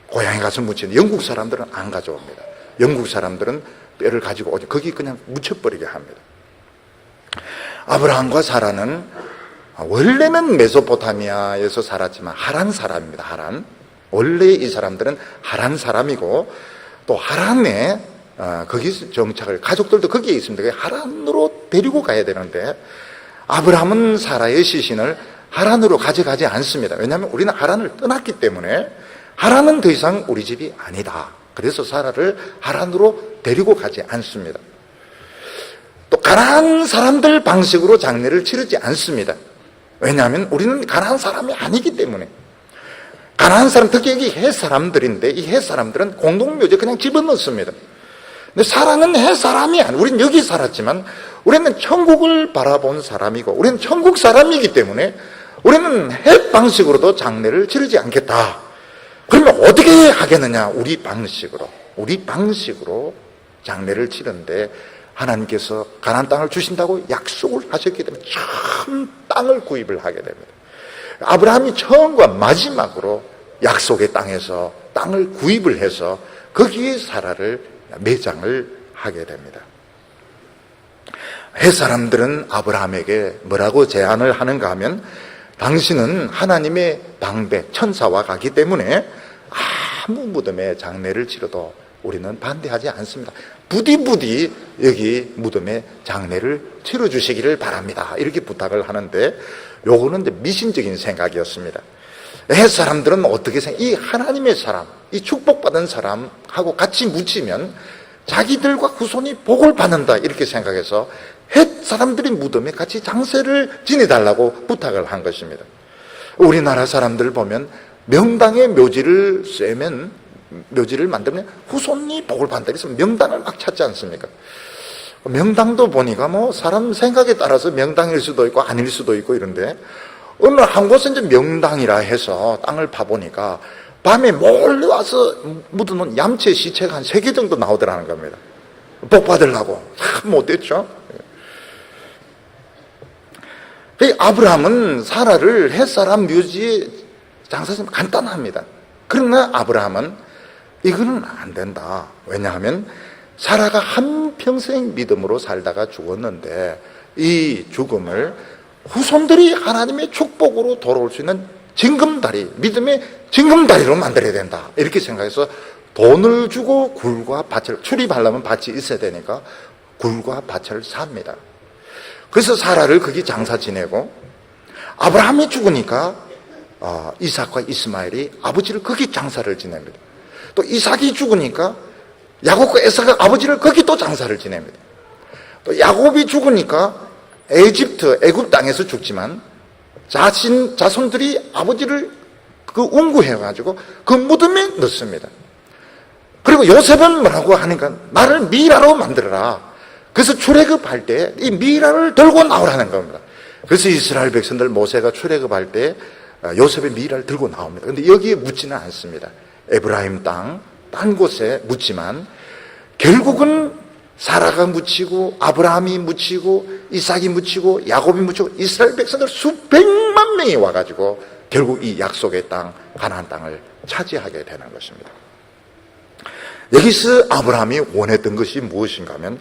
S1: 고향에 가서 묻히는 영국 사람들은 안 가져옵니다. 영국 사람들은 뼈를 가지고 오지 거기 그냥 묻혀버리게 합니다. 아브라함과 사라는 원래는 메소포타미아에서 살았지만 하란 사람입니다. 하란. 원래 이 사람들은 하란 사람이고 또 하란에 거기서 정착을 가족들도 거기에 있습니다. 하란으로 데리고 가야 되는데 아브라함은 사라의 시신을 하란으로 가져가지 않습니다. 왜냐하면 우리는 하란을 떠났기 때문에 하란은 더 이상 우리 집이 아니다. 그래서 사라를 하란으로 데리고 가지 않습니다. 또 가나안 사람들 방식으로 장례를 치르지 않습니다. 왜냐하면 우리는 가나안 사람이 아니기 때문에. 가나안 사람, 특히 여기 헷 사람들인데 이 헷 사람들은 공동묘지에 그냥 집어넣습니다. 근데 사라는 헷 사람이 아니에요. 우리는 여기 살았지만 우리는 천국을 바라본 사람이고 우리는 천국 사람이기 때문에 우리는 헷 방식으로도 장례를 치르지 않겠다. 그러면 어떻게 하겠느냐? 우리 방식으로 장례를 치는데 하나님께서 가나안 땅을 주신다고 약속을 하셨기 때문에 참 땅을 구입을 하게 됩니다. 아브라함이 처음과 마지막으로 약속의 땅에서 땅을 구입을 해서 거기에 사라를 매장을 하게 됩니다. 햇사람들은 아브라함에게 뭐라고 제안을 하는가 하면, 당신은 하나님의 방배, 천사와 가기 때문에 아무 무덤에 장례를 치러도 우리는 반대하지 않습니다. 부디 여기 무덤에 장례를 치러주시기를 바랍니다. 이렇게 부탁을 하는데, 요거는 이제 미신적인 생각이었습니다. 햇사람들은 어떻게 생각해요? 이 하나님의 사람, 이 축복받은 사람하고 같이 묻히면 자기들과 후손이 복을 받는다, 이렇게 생각해서 햇사람들이 무덤에 같이 장세를 지내달라고 부탁을 한 것입니다. 우리나라 사람들 보면 명당에 묘지를 만들면 후손이 복을 받는다, 그래서 명당을 막 찾지 않습니까? 명당도 보니까 뭐 사람 생각에 따라서 명당일 수도 있고 아닐 수도 있고 이런데, 어느 한 곳은 이제 명당이라 해서 땅을 파보니까 밤에 몰래 와서 묻어놓은 얌체 시체가 한 3개 정도 나오더라는 겁니다. 복 받으려고. 참 못됐죠. 아브라함은 사라를 햇사람 묘지에 장사했으면 간단합니다. 그러나 아브라함은 이거는 안 된다. 왜냐하면 사라가 한평생 믿음으로 살다가 죽었는데, 이 죽음을 후손들이 하나님의 축복으로 돌아올 수 있는 징검다리, 믿음의 징검다리로 만들어야 된다, 이렇게 생각해서 돈을 주고 굴과 밭을, 출입하려면 밭이 있어야 되니까 굴과 밭을 삽니다. 그래서 사라를 거기 장사 지내고, 아브라함이 죽으니까 이삭과 이스마엘이 아버지를 거기 장사를 지냅니다. 또 이삭이 죽으니까 야곱과 에사가 아버지를 거기 또 장사를 지냅니다. 또 야곱이 죽으니까 애굽 땅에서 죽지만 자손들이 아버지를 운구해가지고 그 무덤에 넣습니다. 그리고 요셉은 뭐라고 하니까, 나를 미라로 만들어라. 그래서 출애굽할 때 이 미라를 들고 나오라는 겁니다. 그래서 이스라엘 백성들 모세가 출애굽할 때 요셉의 미라를 들고 나옵니다. 그런데 여기에 묻지는 않습니다. 에브라임 땅, 딴 곳에 묻지만, 결국은 사라가 묻히고 아브라함이 묻히고 이삭이 묻히고 야곱이 묻히고 이스라엘 백성들 수백만 명이 와가지고 결국 이 약속의 땅, 가나안 땅을 차지하게 되는 것입니다. 여기서 아브라함이 원했던 것이 무엇인가 하면,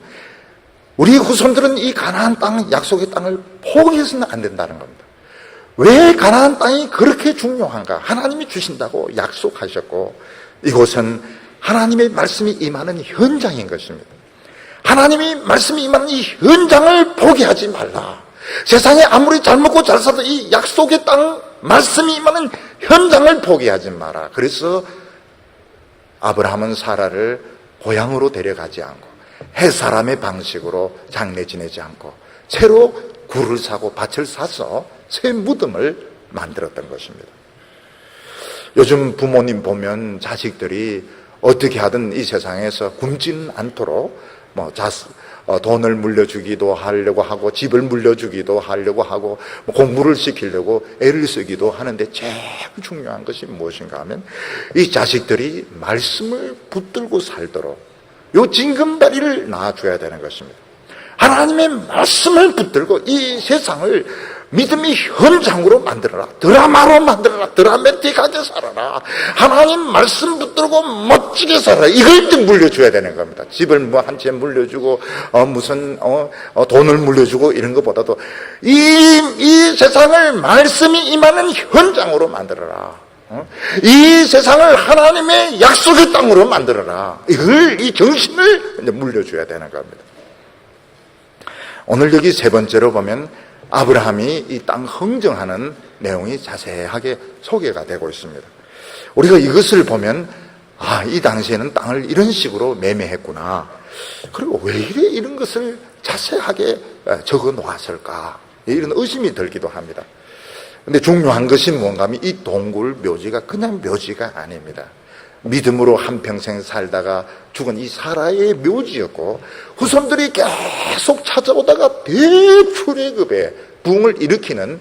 S1: 우리 후손들은 이 가나안 땅, 약속의 땅을 포기해서는 안 된다는 겁니다. 왜 가나안 땅이 그렇게 중요한가? 하나님이 주신다고 약속하셨고, 이곳은 하나님의 말씀이 임하는 현장인 것입니다. 하나님이 말씀이 임하는 이 현장을 포기하지 말라. 세상에 아무리 잘 먹고 잘 살아도 이 약속의 땅, 말씀이 임하는 현장을 포기하지 마라. 그래서 아브라함은 사라를 고향으로 데려가지 않고 햇사람의 방식으로 장례 지내지 않고 새로 굴을 사고 밭을 사서 새 무덤을 만들었던 것입니다. 요즘 부모님 보면 자식들이 어떻게 하든 이 세상에서 굶지는 않도록 돈을 물려주기도 하려고 하고, 집을 물려주기도 하려고 하고, 공부를 시키려고 애를 쓰기도 하는데, 제일 중요한 것이 무엇인가 하면 이 자식들이 말씀을 붙들고 살도록 요 징검다리를 놔줘야 되는 것입니다. 하나님의 말씀을 붙들고 이 세상을 믿음의 현장으로 만들어라. 드라마로 만들어라. 드라마틱하게 살아라. 하나님 말씀 붙들고 멋지게 살아라. 이걸 좀 물려줘야 되는 겁니다. 집을 뭐 한 채 물려주고 돈을 물려주고 이런 것보다도 이 세상을 말씀이 임하는 현장으로 만들어라. 이 세상을 하나님의 약속의 땅으로 만들어라. 이 정신을 이제 물려줘야 되는 겁니다. 오늘 여기 세 번째로 보면 아브라함이 이 땅 흥정하는 내용이 자세하게 소개가 되고 있습니다. 우리가 이것을 보면 이 당시에는 땅을 이런 식으로 매매했구나. 그리고 왜 이런 것을 자세하게 적어 놓았을까? 이런 의심이 들기도 합니다. 근데 중요한 것이 뭔가 하면 이 동굴 묘지가 그냥 묘지가 아닙니다. 믿음으로 한평생 살다가 죽은 이 사라의 묘지였고, 후손들이 계속 찾아오다가 대출애굽의 부흥을 일으키는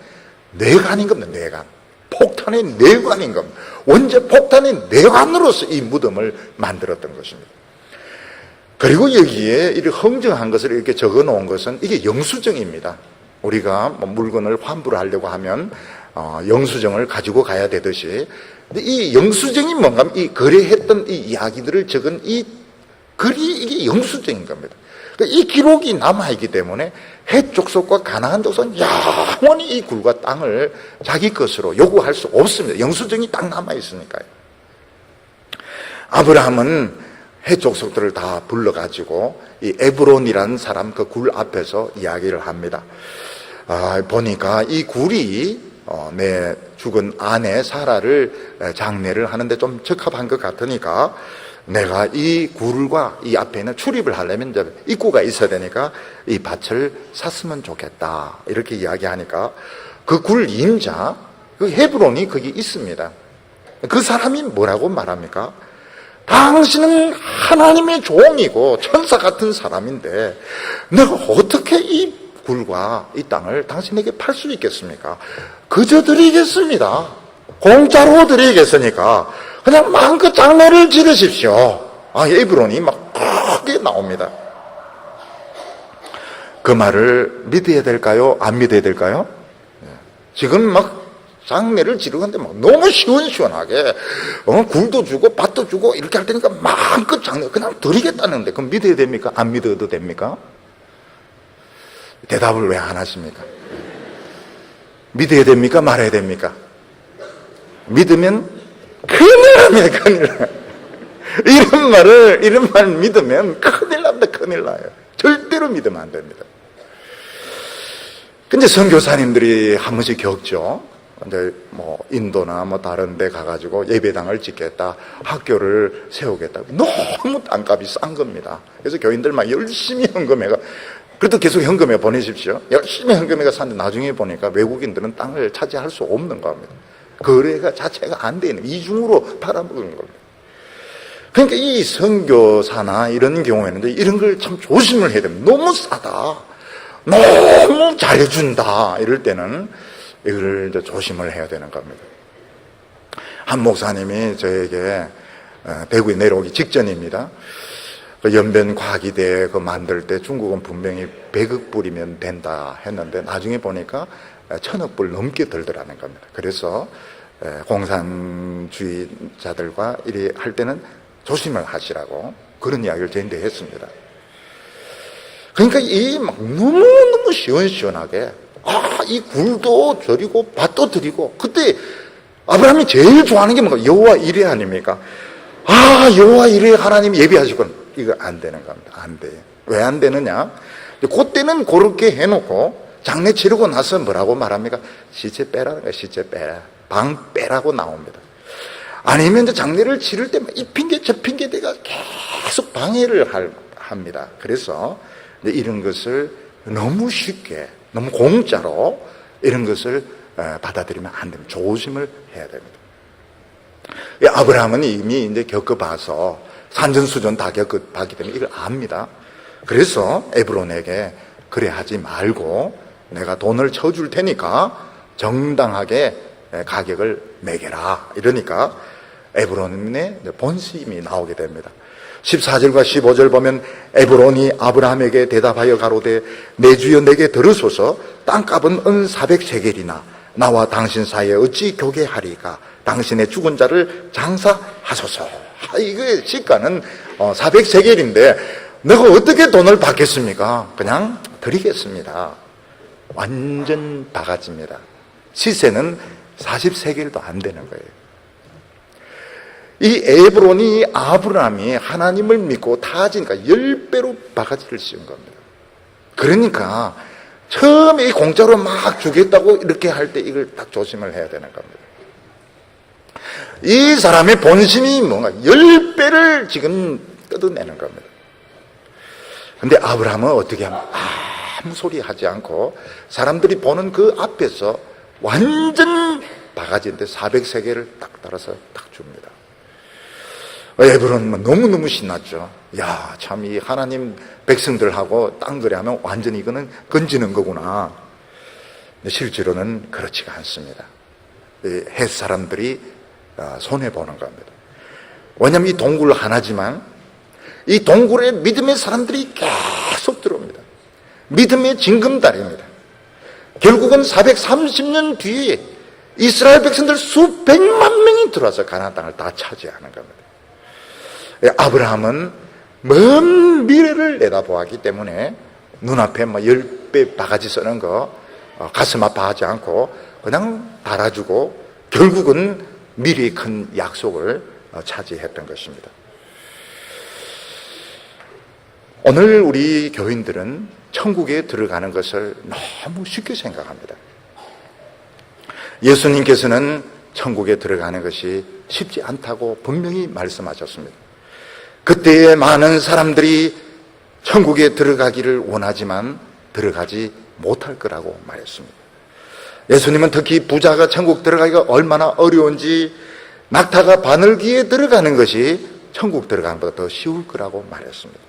S1: 뇌관인 겁니다. 뇌관. 폭탄의 뇌관인 겁니다. 원죄 폭탄의 뇌관으로서 이 무덤을 만들었던 것입니다. 그리고 여기에 이렇게 흥정한 것을 이렇게 적어 놓은 것은 이게 영수증입니다. 우리가 물건을 환불을 하려고 하면 영수증을 가지고 가야 되듯이, 근데 이 영수증이 뭔가 하면 이 거래했던 이 이야기들을 적은 이 이게 영수증인 겁니다. 이 기록이 남아있기 때문에 헷 족속과 가나안 족속은 영원히 이 굴과 땅을 자기 것으로 요구할 수 없습니다. 영수증이 딱 남아있으니까요. 아브라함은 헷 족속들을 다 불러가지고 이 에브론이라는 사람 그 굴 앞에서 이야기를 합니다. 보니까 이 굴이 내 죽은 아내 사라를 장례를 하는데 좀 적합한 것 같으니까 내가 이 굴과 이 앞에는 출입을 하려면 이제 입구가 있어야 되니까 이 밭을 샀으면 좋겠다. 이렇게 이야기하니까 그 굴 임자, 그 헤브론이 거기 있습니다. 그 사람이 뭐라고 말합니까? 당신은 하나님의 종이고 천사 같은 사람인데 내가 어떻게 이 굴과 이 땅을 당신에게 팔 수 있겠습니까? 그저 드리겠습니다. 공짜로 드리겠으니까 그냥 마음껏 장례를 지르십시오. 에브론이 막 크게 나옵니다. 그 말을 믿어야 될까요? 안 믿어야 될까요? 지금 막 장례를 지르는데 막 너무 시원시원하게 굴도 주고 밭도 주고 이렇게 할 테니까 마음껏 장례 그냥 드리겠다는데 그럼 믿어야 됩니까? 안 믿어도 됩니까? 대답을 왜 안 하십니까? 믿어야 됩니까? 말아야 됩니까? 믿으면 큰일 납니다. 큰일 나요. 이런 말 믿으면 큰일 납니다. 큰일 나요. 절대로 믿으면 안 됩니다. 근데 선교사님들이 한 번씩 겪죠. 이제 인도나 다른 데 가가지고 예배당을 짓겠다, 학교를 세우겠다. 너무 땅값이 싼 겁니다. 그래서 교인들 막 열심히 헌금해가, 그래도 계속 현금에 보내십시오. 열심히 현금에가 샀는데 나중에 보니까 외국인들은 땅을 차지할 수 없는 겁니다. 거래가 자체가 안 되는, 이중으로 팔아먹는 겁니다. 그러니까 이 선교사나 이런 경우에는 이런 걸 참 조심을 해야 됩니다. 너무 싸다, 너무 잘해준다, 이럴 때는 이걸 이제 조심을 해야 되는 겁니다. 한 목사님이 저에게 대구에 내려오기 직전입니다. 그 연변 과기대 그 만들 때 중국은 분명히 100억 불이면 된다 했는데 나중에 보니까 1000억 불 넘게 들더라는 겁니다. 그래서 공산주의자들과 이리 할 때는 조심을 하시라고 그런 이야기를 저한테 했습니다. 그러니까 이 막 너무너무 시원시원하게 이 굴도 드리고 밭도 드리고, 그때 아브라함이 제일 좋아하는 게 뭔가? 여호와 이레 아닙니까? 여호와 이레 하나님 예비하시군. 이거 안 되는 겁니다. 안 돼요. 왜 안 되느냐? 그때는 그렇게 해놓고 장례 치르고 나서 뭐라고 말합니까? 시체 빼라는 거예요. 시체 빼라. 방 빼라고 나옵니다. 아니면 이제 장례를 치를 때 이 핑계 저 핑계 대가 계속 방해를 합니다. 그래서 이런 것을 너무 쉽게, 너무 공짜로 이런 것을 받아들이면 안 됩니다. 조심을 해야 됩니다. 아브라함은 이미 이제 겪어봐서 산전수전 다 겪어봤기 때문에 이걸 압니다. 그래서 에브론에게 그래 하지 말고 내가 돈을 쳐줄 테니까 정당하게 가격을 매겨라, 이러니까 에브론의 본심이 나오게 됩니다. 14절과 15절 보면 에브론이 아브라함에게 대답하여 가로되 내 주여 내게 들으소서, 땅값은 은 400세겔이나 나와 당신 사이에 어찌 교개하리까? 당신의 죽은 자를 장사하소서. 이거 시가는 400세겔인데 내가 어떻게 돈을 받겠습니까? 그냥 드리겠습니다. 완전 바가지입니다. 시세는 40세겔도 안 되는 거예요. 이 에브론이 아브라함이 하나님을 믿고 타지니까 10배로 바가지를 씌운 겁니다. 그러니까 처음에 이 공짜로 막 주겠다고 이렇게 할 때 이걸 딱 조심을 해야 되는 겁니다. 이 사람의 본심이 뭔가 10배를 지금 뜯어내는 겁니다. 근데 아브라함은 어떻게 하면 아무 소리 하지 않고 사람들이 보는 그 앞에서 완전 바가지인데 400세겔을 딱 따라서 딱 줍니다. 에브론은 너무너무 신났죠. 야, 참 이 하나님 백성들하고 땅 거래하면 완전히 이거는 건지는 거구나. 근데 실제로는 그렇지가 않습니다. 헷 사람들이 손해보는 겁니다. 왜냐하면 이 동굴 하나지만 이 동굴에 믿음의 사람들이 계속 들어옵니다. 믿음의 징검다리입니다. 결국은 430년 뒤에 이스라엘 백성들 수백만 명이 들어와서 가나안 땅을 다 차지하는 겁니다. 아브라함은 먼 미래를 내다보았기 때문에 눈앞에 10배 바가지 쓰는 거 가슴 아파하지 않고 그냥 달아주고 결국은 미래의 큰 약속을 차지했던 것입니다. 오늘 우리 교인들은 천국에 들어가는 것을 너무 쉽게 생각합니다. 예수님께서는 천국에 들어가는 것이 쉽지 않다고 분명히 말씀하셨습니다. 그때에 많은 사람들이 천국에 들어가기를 원하지만 들어가지 못할 거라고 말했습니다. 예수님은 특히 부자가 천국 들어가기가 얼마나 어려운지 낙타가 바늘기에 들어가는 것이 천국 들어가는 것보다 더 쉬울 거라고 말했습니다.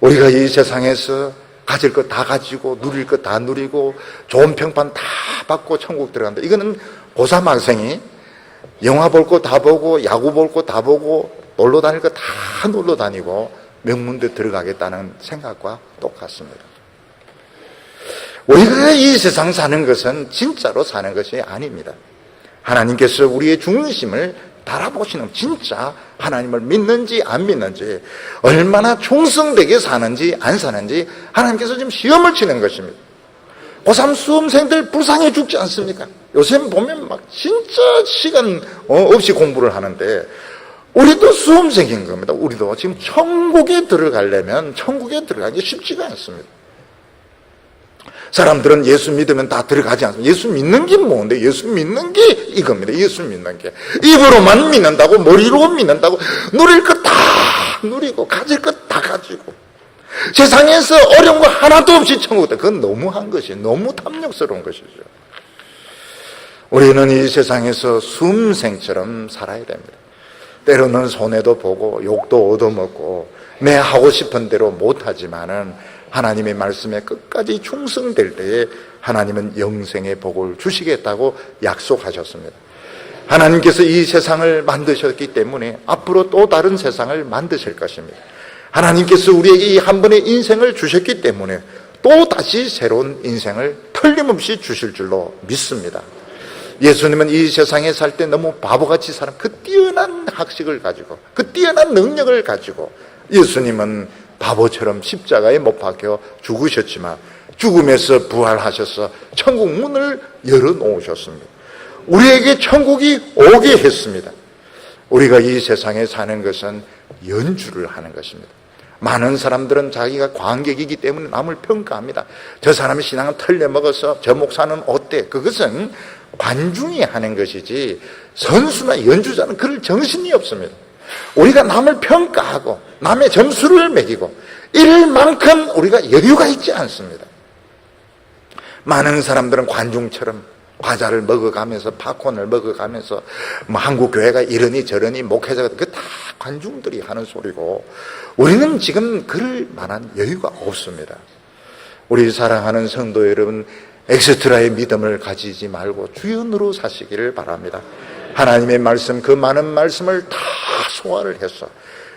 S1: 우리가 이 세상에서 가질 것 다 가지고 누릴 것 다 누리고 좋은 평판 다 받고 천국 들어간다. 이거는 고3 학생이 영화 볼 거 다 보고 야구 볼 거 다 보고 놀러 다닐 거 다 놀러 다니고 명문대 들어가겠다는 생각과 똑같습니다. 우리가 이 세상 사는 것은 진짜로 사는 것이 아닙니다. 하나님께서 우리의 중심을 바라보시는, 진짜 하나님을 믿는지 안 믿는지, 얼마나 충성되게 사는지 안 사는지 하나님께서 지금 시험을 치는 것입니다. 고3 수험생들 불쌍해 죽지 않습니까? 요새 보면 진짜 시간 없이 공부를 하는데 우리도 수험생인 겁니다. 우리도 지금 천국에 들어가려면 천국에 들어가기 쉽지가 않습니다. 사람들은 예수 믿으면 다 들어가지 않습니다. 예수 믿는 게 뭔데? 예수 믿는 게 이겁니다. 예수 믿는 게 입으로만 믿는다고, 머리로 믿는다고, 누릴 것 다 누리고 가질 것 다 가지고 세상에서 어려운 거 하나도 없이 천국, 그건 너무한 것이, 너무 탐욕스러운 것이죠. 우리는 이 세상에서 수험생처럼 살아야 됩니다. 때로는 손해도 보고 욕도 얻어먹고 내 하고 싶은 대로 못하지만은 하나님의 말씀에 끝까지 충성될 때에 하나님은 영생의 복을 주시겠다고 약속하셨습니다. 하나님께서 이 세상을 만드셨기 때문에 앞으로 또 다른 세상을 만드실 것입니다. 하나님께서 우리에게 이 한 번의 인생을 주셨기 때문에 또 다시 새로운 인생을 틀림없이 주실 줄로 믿습니다. 예수님은 이 세상에 살 때 너무 바보같이 살아, 그 뛰어난 학식을 가지고 그 뛰어난 능력을 가지고 예수님은 바보처럼 십자가에 못 박혀 죽으셨지만 죽음에서 부활하셔서 천국 문을 열어놓으셨습니다. 우리에게 천국이 오게 했습니다. 우리가 이 세상에 사는 것은 연주를 하는 것입니다. 많은 사람들은 자기가 관객이기 때문에 남을 평가합니다. 저 사람의 신앙은 털려먹어서 저 목사는 어때? 그것은 관중이 하는 것이지 선수나 연주자는 그럴 정신이 없습니다. 우리가 남을 평가하고 남의 점수를 매기고 이럴 만큼 우리가 여유가 있지 않습니다. 많은 사람들은 관중처럼 과자를 먹어가면서 팝콘을 먹어가면서 한국 교회가 이러니 저러니 목회자가, 그 다 관중들이 하는 소리고 우리는 지금 그럴 만한 여유가 없습니다. 우리 사랑하는 성도 여러분, 엑스트라의 믿음을 가지지 말고 주연으로 사시기를 바랍니다. 하나님의 말씀, 그 많은 말씀을 다 소화를 해서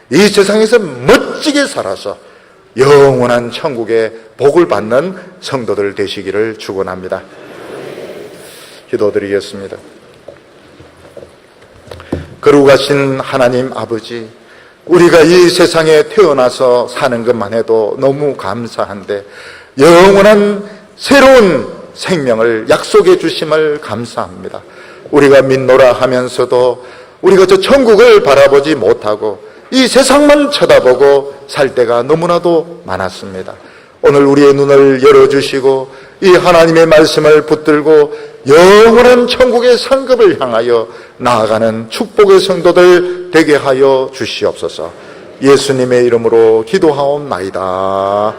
S1: 이 세상에서 멋지게 살아서 영원한 천국의 복을 받는 성도들 되시기를 축원합니다. 기도드리겠습니다. 거룩하신 하나님 아버지, 우리가 이 세상에 태어나서 사는 것만 해도 너무 감사한데 영원한 새로운 생명을 약속해 주심을 감사합니다. 우리가 믿노라 하면서도 우리가 저 천국을 바라보지 못하고 이 세상만 쳐다보고 살 때가 너무나도 많았습니다. 오늘 우리의 눈을 열어주시고 이 하나님의 말씀을 붙들고 영원한 천국의 상급을 향하여 나아가는 축복의 성도들 되게 하여 주시옵소서. 예수님의 이름으로 기도하옵나이다.